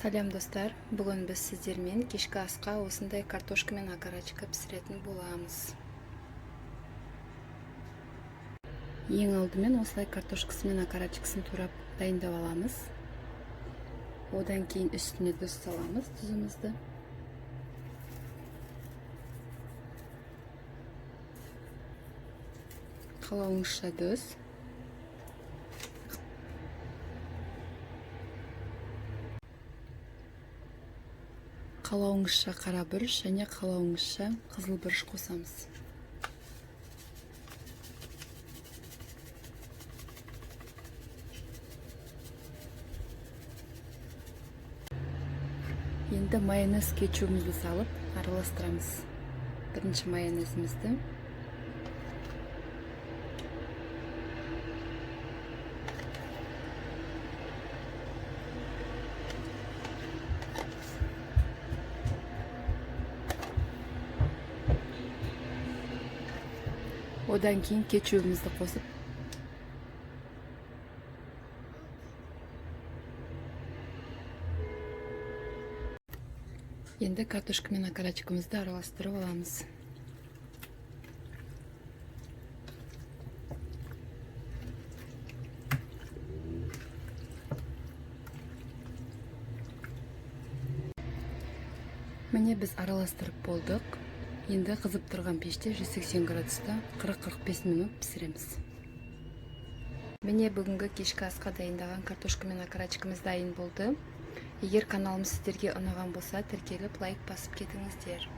Салям достар, бүгін біз сіздермен кешкі асқа осындай картошка мен окорочка пісіретін боламыз. Ең алдымен осылай картошкасы мен окорочкасын турап дайындап аламыз. Одан кейін үстіне тұз саламыз, тұзымызды. Қалауыңызша тұз. Қалауыңызша қара бұрыш және қалауыңызша қызыл бұрыш қосамыз. Енді майонез кетчугімізді салып араластырамыз. Бірінші майонезімізді. Одан кейін кетчугімізді қосып, енді картошка мен окорочкамызды араластырып аламыз. Міне біз араластырып болдық. Енді қызып тұрған пеште 180 градуста 40-45 минут пісіреміз. Міне бүгінгі кешкі асқа дайындаған картошка мен окорочкамыз дайын болды. Егер каналымыз сіздерге ұнаған болса, тіркеліп лайк басып кетіңіздер.